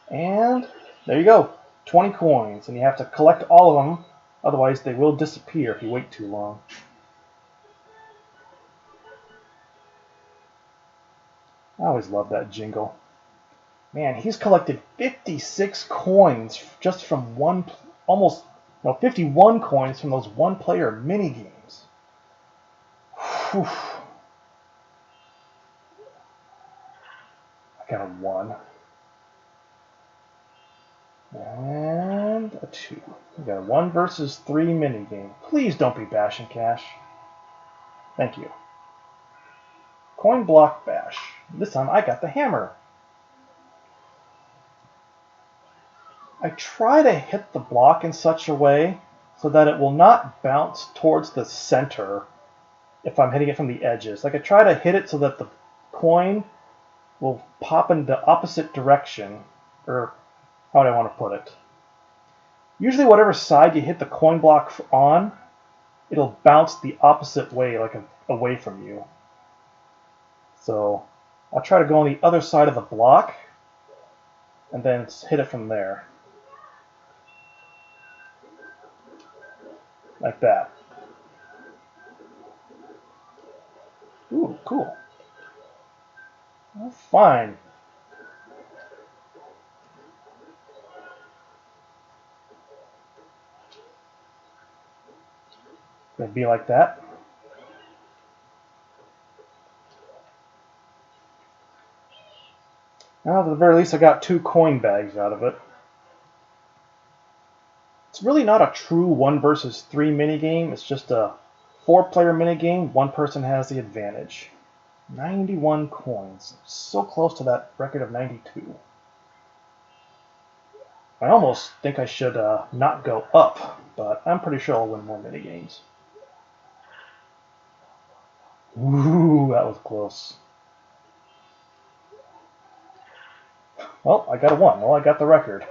And there you go, 20 coins. And you have to collect all of them, otherwise they will disappear if you wait too long. I always love that jingle. Man, he's collected 56 coins just from almost, no, 51 coins from those 1-player mini games. Whew. I got a 1. And a 2. We got a 1 versus 3 mini game. Please don't be Bash and Cash. Thank you. Coin block bash. This time I got the hammer. I try to hit the block in such a way so that it will not bounce towards the center if I'm hitting it from the edges. Like I try to hit it so that the coin will pop in the opposite direction, or how do I want to put it? Usually whatever side you hit the coin block on, it'll bounce the opposite way, like away from you. So I'll try to go on the other side of the block and then hit it from there. Like that. Ooh, cool. Well, fine. Gonna be like that. Now, at the very least, I got 2 coin bags out of it. It's really not a true 1 versus 3 minigame. It's just a 4-player minigame. One person has the advantage. 91 coins. So close to that record of 92. I almost think I should not go up, but I'm pretty sure I'll win more minigames. Ooh, that was close. Well, I got a 1. Well, I got the record.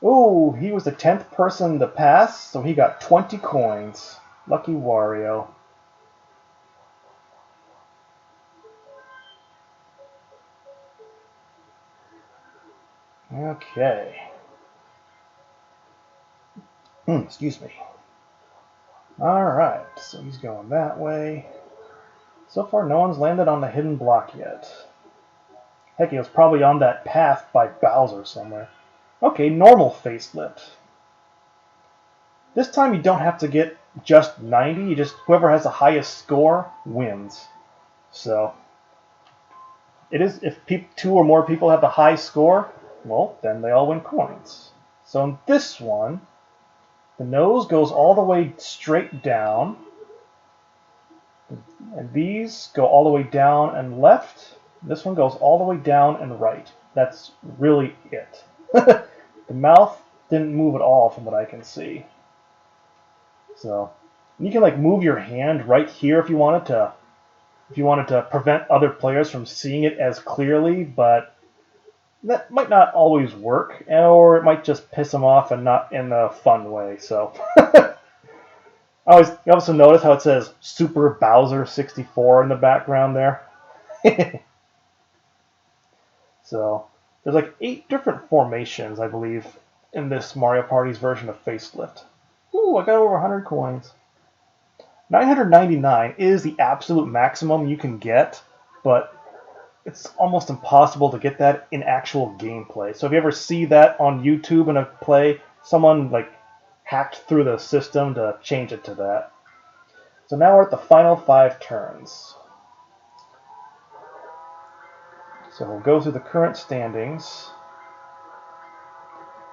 Ooh, he was the 10th person to pass, so he got 20 coins. Lucky Wario. Okay. Excuse me. Alright, so he's going that way. So far, no one's landed on the hidden block yet. Heck, he was probably on that path by Bowser somewhere. Okay, normal facelift. This time you don't have to get just 90, you just whoever has the highest score wins. So it is if two or more people have the high score, well, then they all win coins. So in this one, the nose goes all the way straight down, and these go all the way down and left. This one goes all the way down and right. That's really it. The mouth didn't move at all from what I can see. So you can like move your hand right here if you wanted to prevent other players from seeing it as clearly, but that might not always work, or it might just piss them off and not in a fun way. So you also notice how it says Super Bowser 64 in the background there. So there's like 8 different formations, I believe, in this Mario Party's version of Facelift. Ooh, I got over 100 coins. 999 is the absolute maximum you can get, but it's almost impossible to get that in actual gameplay. So if you ever see that on YouTube in a play, someone like hacked through the system to change it to that. So now we're at the final 5 turns. So we'll go through the current standings.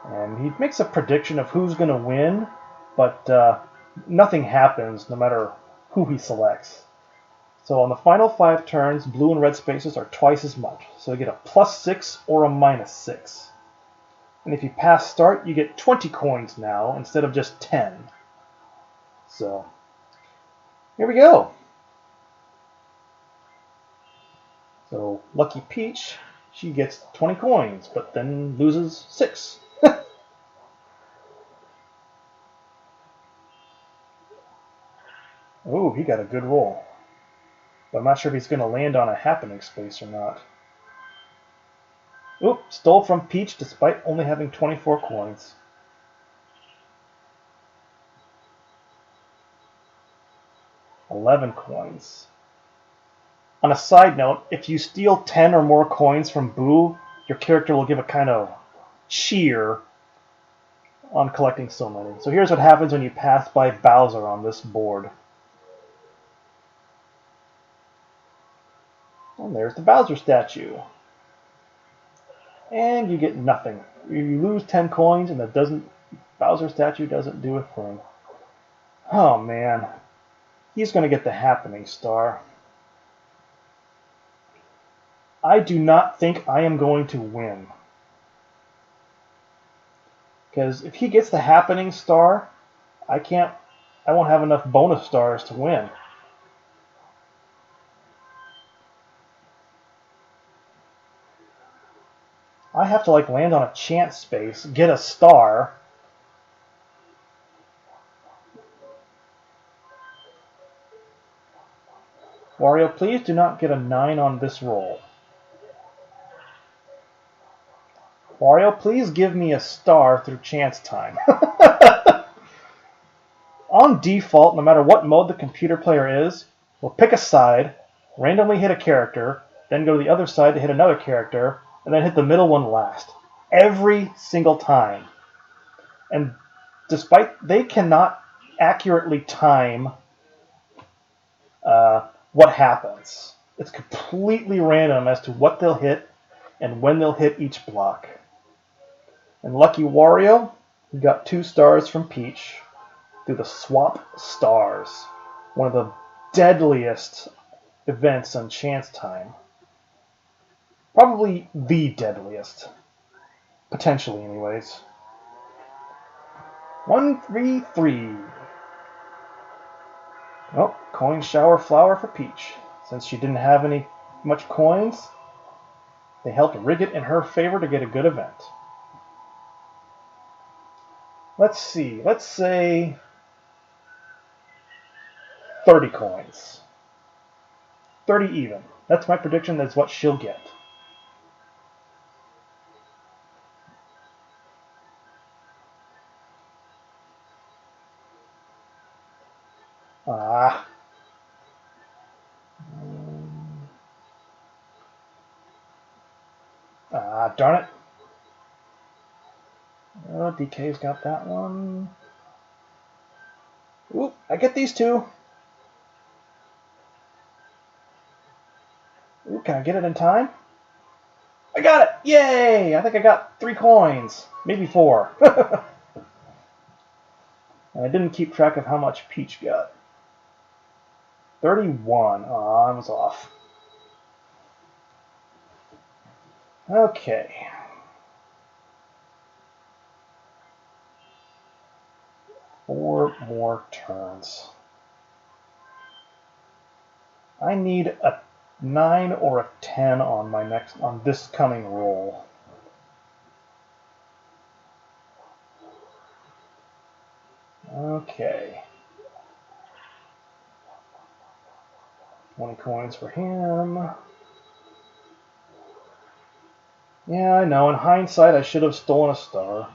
And he makes a prediction of who's going to win, but nothing happens no matter who he selects. So on the final 5 turns, blue and red spaces are twice as much. So you get a +6 or a -6. And if you pass start, you get 20 coins now instead of just 10. So here we go. So Lucky Peach, she gets 20 coins, but then loses 6. Ooh, he got a good roll. But I'm not sure if he's going to land on a happening space or not. Oop, stole from Peach despite only having 24 coins. $11 coins. On a side note, if you steal 10 or more coins from Boo, your character will give a kind of cheer on collecting so many. So here's what happens when you pass by Bowser on this board. And there's the Bowser statue. And you get nothing. You lose 10 coins and the Bowser statue doesn't do a thing. Oh man. He's going to get the happening star. I do not think I am going to win. Because if he gets the happening star, I won't have enough bonus stars to win. I have to like land on a chance space, get a star. Wario, please do not get a 9 on this roll. Wario, please give me a star through chance time. On default, no matter what mode the computer player is, we'll pick a side, randomly hit a character, then go to the other side to hit another character, and then hit the middle one last. Every single time. And despite they cannot accurately time what happens. It's completely random as to what they'll hit and when they'll hit each block. And Lucky Wario, he got 2 stars from Peach through the Swap Stars, one of the deadliest events on Chance Time. Probably the deadliest. Potentially, anyways. 133. Oh, coin shower flower for Peach. Since she didn't have much coins, they helped rig it in her favor to get a good event. Let's see. Let's say 30 coins. 30 even. That's my prediction. That's what she'll get. Ah. Ah, darn it. Oh, DK's got that one. Oop, I get these two. Ooh, can I get it in time? I got it! Yay! I think I got 3 coins. Maybe 4. And I didn't keep track of how much Peach got. 31. Aw, I was off. Okay. Four more turns. I need a 9 or a 10 on this coming roll. Okay. 20 coins for him. Yeah, I know. In hindsight, I should have stolen a star.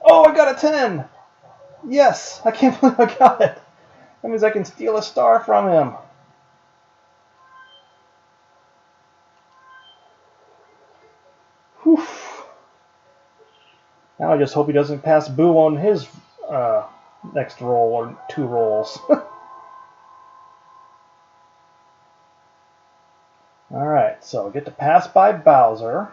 Oh, I got a 10! Yes! I can't believe I got it! That means I can steal a star from him. Whew. Now I just hope he doesn't pass Boo on his next roll or 2 rolls. Alright, so I get to pass by Bowser.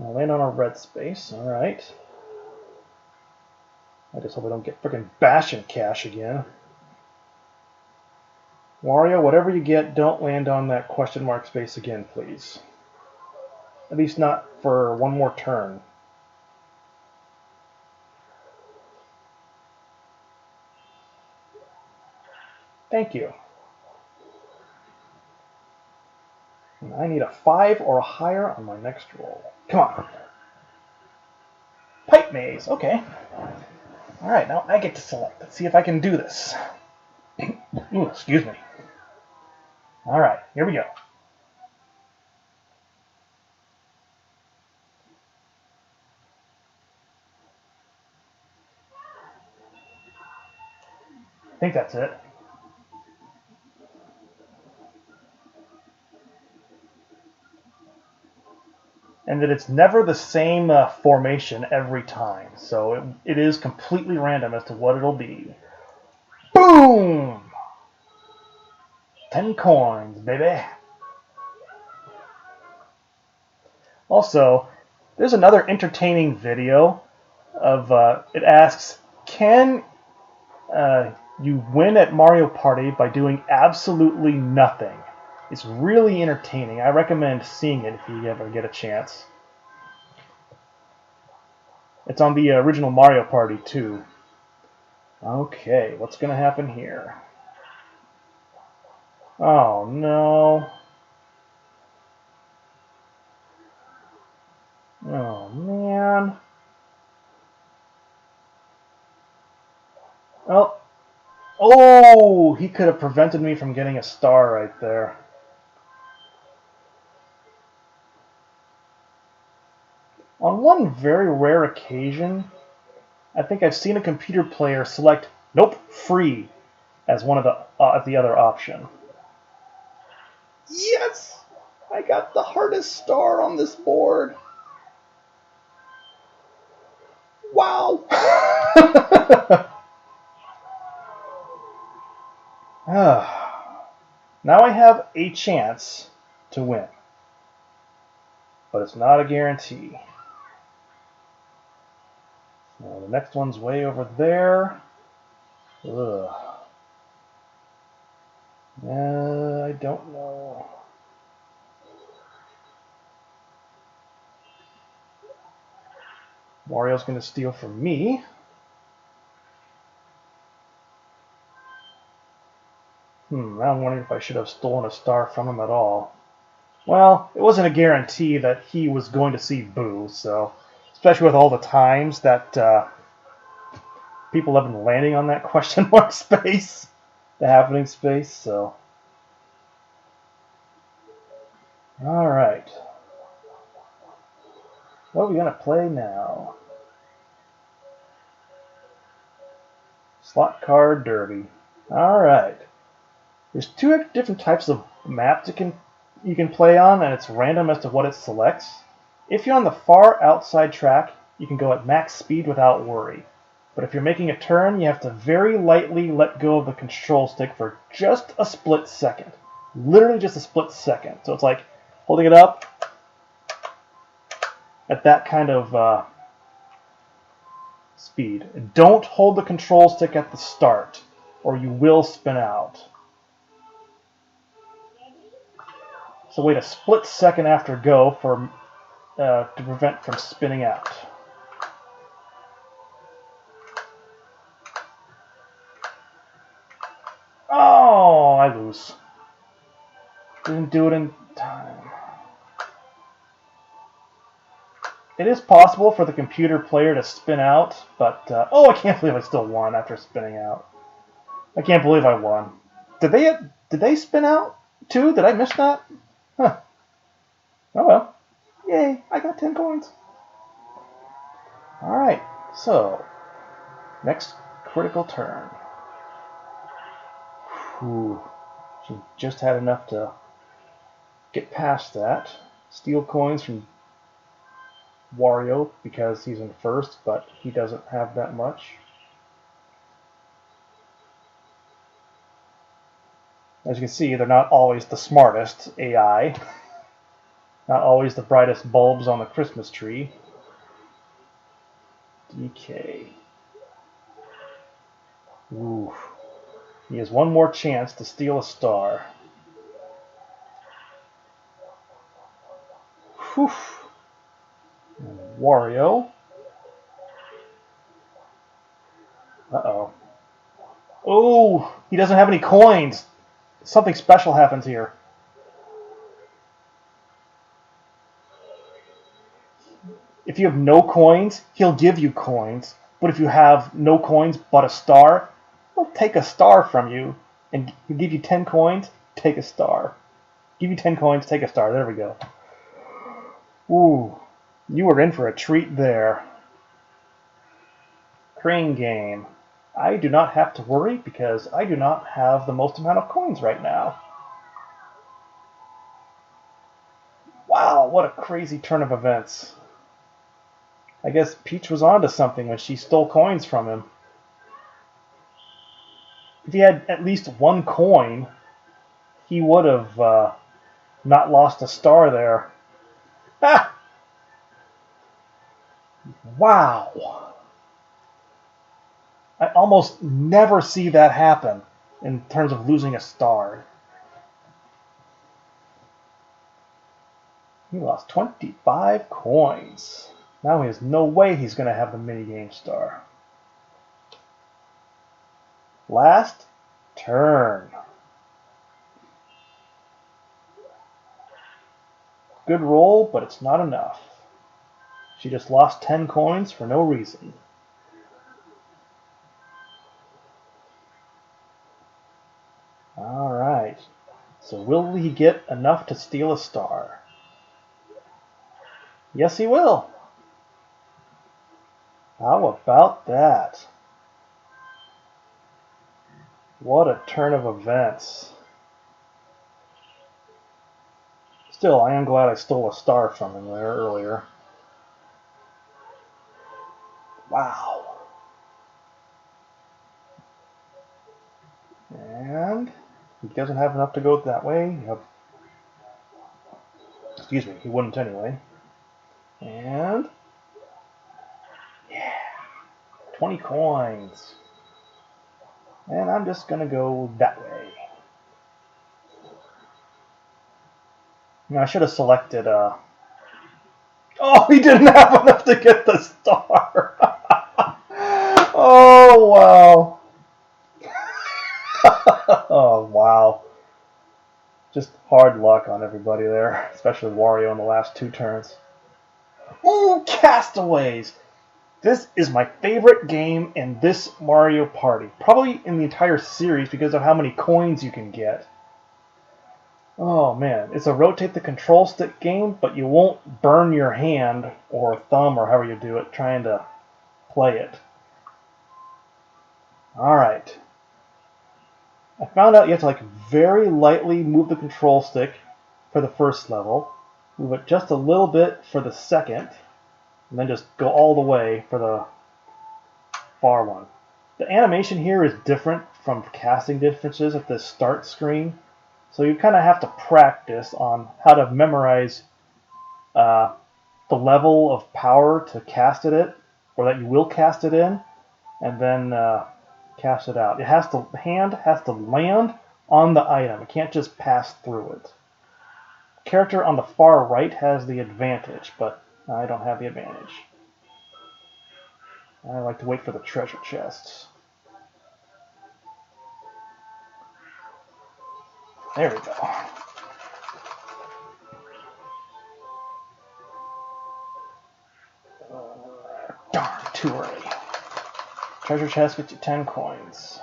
I'll land on a red space. Alright. I just hope I don't get frickin' Bash and Cash again. Wario, whatever you get, don't land on that question mark space again, please. At least not for one more turn. Thank you. And I need a 5 or higher on my next roll. Come on. Pipe maze. Okay. Alright, now I get to select. Let's see if I can do this. Ooh, excuse me. Alright, here we go. I think that's it. And that it's never the same formation every time. So it is completely random as to what it'll be. Boom! 10 coins, baby. Also, there's another entertaining video of it asks, can you win at Mario Party by doing absolutely nothing? It's really entertaining. I recommend seeing it if you ever get a chance. It's on the original Mario Party too. Okay, what's going to happen here? Oh no. Oh man. Oh, he could have prevented me from getting a star right there. On one very rare occasion, I think I've seen a computer player select "Nope, free" as one of the other option. Yes! I got the hardest star on this board. Wow! Now I have a chance to win. But it's not a guarantee. So the next one's way over there. Ugh. I don't know. Mario's going to steal from me. Now I'm wondering if I should have stolen a star from him at all. Well, it wasn't a guarantee that he was going to see Boo, so especially with all the times that people have been landing on that question mark space, the happening space, so. Alright. What are we going to play now? Slot Car Derby. Alright. There's two different types of maps you can play on, and it's random as to what it selects. If you're on the far outside track, you can go at max speed without worry. But if you're making a turn, you have to very lightly let go of the control stick for just a split second. Literally just a split second. So it's like holding it up at that kind of speed. Don't hold the control stick at the start, or you will spin out. So wait a split second after go to prevent from spinning out. Oh, I lose. Didn't do it in time. It is possible for the computer player to spin out, but oh, I can't believe I still won after spinning out. I can't believe I won. Did they spin out too? Did I miss that? Huh. Oh well. Yay, I got 10 coins. Alright, so next critical turn. Whew. She just had enough to get past that. Steal coins from Wario because he's in first, but he doesn't have that much. As you can see, they're not always the smartest AI. Not always the brightest bulbs on the Christmas tree. DK. Ooh. He has one more chance to steal a star. Whew. Wario. Uh-oh. Oh, he doesn't have any coins. Something special happens here. If you have no coins, he'll give you coins. But if you have no coins but a star, he'll take a star from you. And he'll give you 10 coins, take a star. Give you 10 coins, take a star. There we go. Ooh, you were in for a treat there. Crane game. I do not have to worry because I do not have the most amount of coins right now. Wow, what a crazy turn of events. I guess Peach was onto something when she stole coins from him. If he had at least one coin, he would have not lost a star there. Ah! Wow. I almost never see that happen in terms of losing a star. He lost 25 coins. Now there's no way he's going to have the minigame star. Last turn. Good roll, but it's not enough. She just lost 10 coins for no reason. Alright. So will he get enough to steal a star? Yes, he will. How about that? What a turn of events. Still, I am glad I stole a star from him there earlier. Wow. And he doesn't have enough to go that way. Excuse me, he wouldn't anyway. And yeah, 20 coins. And I'm just gonna go that way. Now I should have selected oh, he didn't have enough to get the star. Oh wow. Oh wow. Just hard luck on everybody there, especially Wario in the last 2 turns. Ooh, Castaways! This is my favorite game in this Mario Party. Probably in the entire series because of how many coins you can get. Oh man, it's a rotate the control stick game, but you won't burn your hand or thumb or however you do it trying to play it. Alright. I found out you have to like very lightly move the control stick for the first level, move it just a little bit for the second, and then just go all the way for the far one. The animation here is different from casting differences at the start screen, so you kind of have to practice on how to memorize the level of power to cast it at, or that you will cast it in, and then cast it out. The hand has to land on the item. It can't just pass through it. The character on the far right has the advantage, but I don't have the advantage. I like to wait for the treasure chests. There we go. Darn, too early. Treasure chest gets you 10 coins.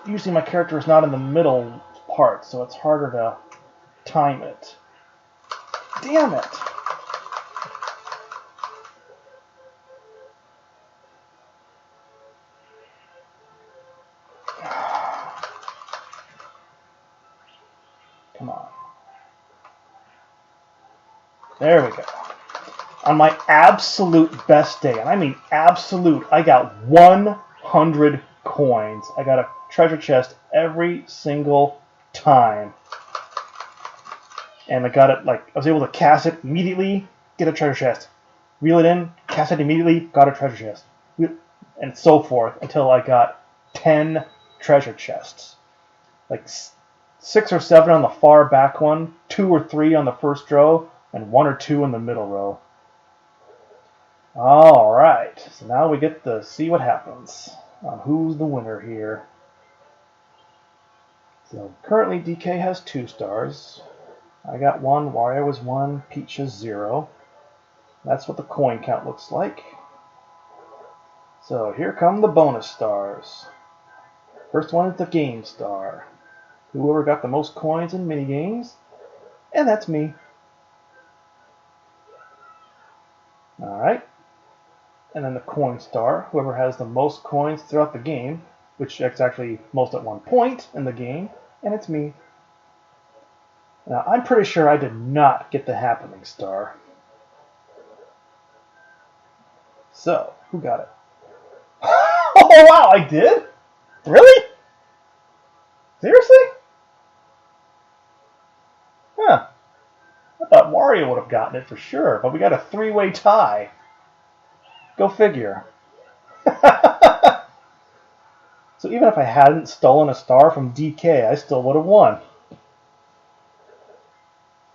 Usually my character is not in the middle part, so it's harder to time it. Damn it! Come on. There we go. On my absolute best day, and I mean absolute, I got 100 coins. I got a treasure chest every single time. And I got it, like, I was able to cast it immediately, get a treasure chest. Reel it in, cast it immediately, got a treasure chest. And so forth until I got 10 treasure chests. Like 6 or 7 on the far back one, 2 or 3 on the first row, and 1 or 2 in the middle row. Alright, so now we get to see what happens on who's the winner here. So currently DK has 2 stars. I got 1, Wario was 1, Peach is 0. That's what the coin count looks like. So here come the bonus stars. First one is the game star. Whoever got the most coins in minigames, and that's me. Alright. And then the coin star, whoever has the most coins throughout the game, which is actually most at one point in the game, and it's me. Now, I'm pretty sure I did not get the happening star. So, who got it? Oh, wow, I did? Really? Seriously? Huh. I thought Wario would have gotten it for sure, but we got a 3-way tie. Go figure. So even if I hadn't stolen a star from DK, I still would have won.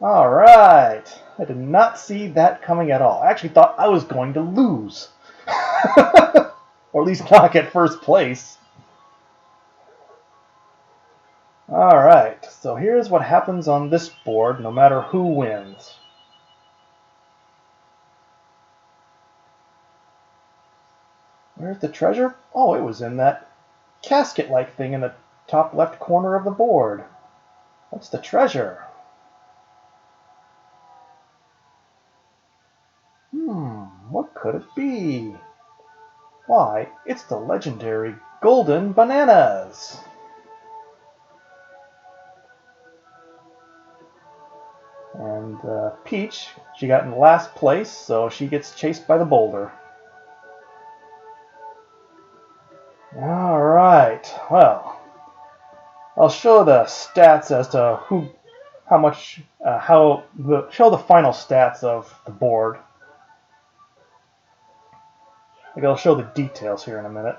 Alright. I did not see that coming at all. I actually thought I was going to lose. Or at least not get first place. Alright, so here's what happens on this board no matter who wins. Where's the treasure? Oh, it was in that casket-like thing in the top left corner of the board. What's the treasure? What could it be? Why, it's the legendary golden bananas! And Peach, she got in last place, so she gets chased by the boulder. Alright, well, I'll show the stats as to show the final stats of the board. I'll show the details here in a minute.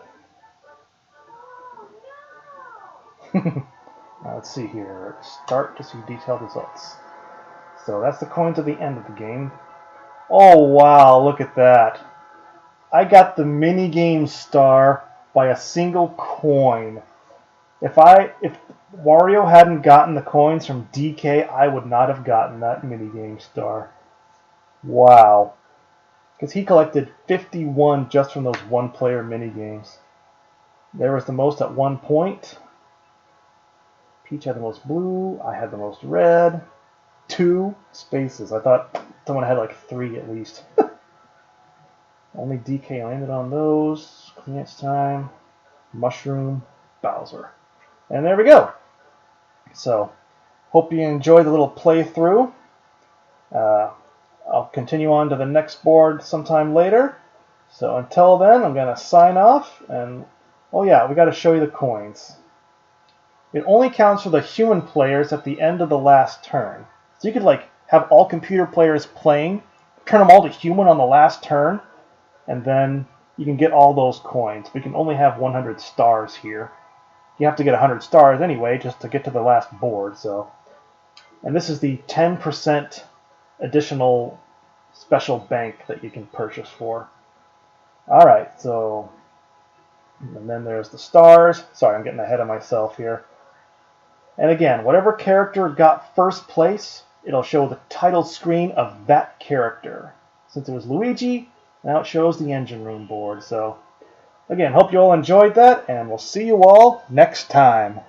Now let's see here. Start to see detailed results. So that's the coins at the end of the game. Oh wow, look at that. I got the minigame star by a single coin. If Wario hadn't gotten the coins from DK, I would not have gotten that minigame star. Wow. Because he collected 51 just from those one-player minigames. There was the most at one point. Peach had the most blue. I had the most red. 2 spaces. I thought Someone had like 3 at least. Only DK landed on those. Next time, Mushroom, Bowser. And there we go. So, hope you enjoyed the little playthrough. I'll continue on to the next board sometime later. So until then, I'm going to sign off. And, oh yeah, we got to show you the coins. It only counts for the human players at the end of the last turn. So you could like have all computer players playing, turn them all to human on the last turn, and then you can get all those coins. We can only have 100 stars here. You have to get 100 stars anyway just to get to the last board. So, and this is the 10% additional special bank that you can purchase for. Alright, so, and then there's the stars. Sorry, I'm getting ahead of myself here. And again, whatever character got first place, it'll show the title screen of that character. Since it was Luigi, now it shows the engine room board. So, again, hope you all enjoyed that, and we'll see you all next time.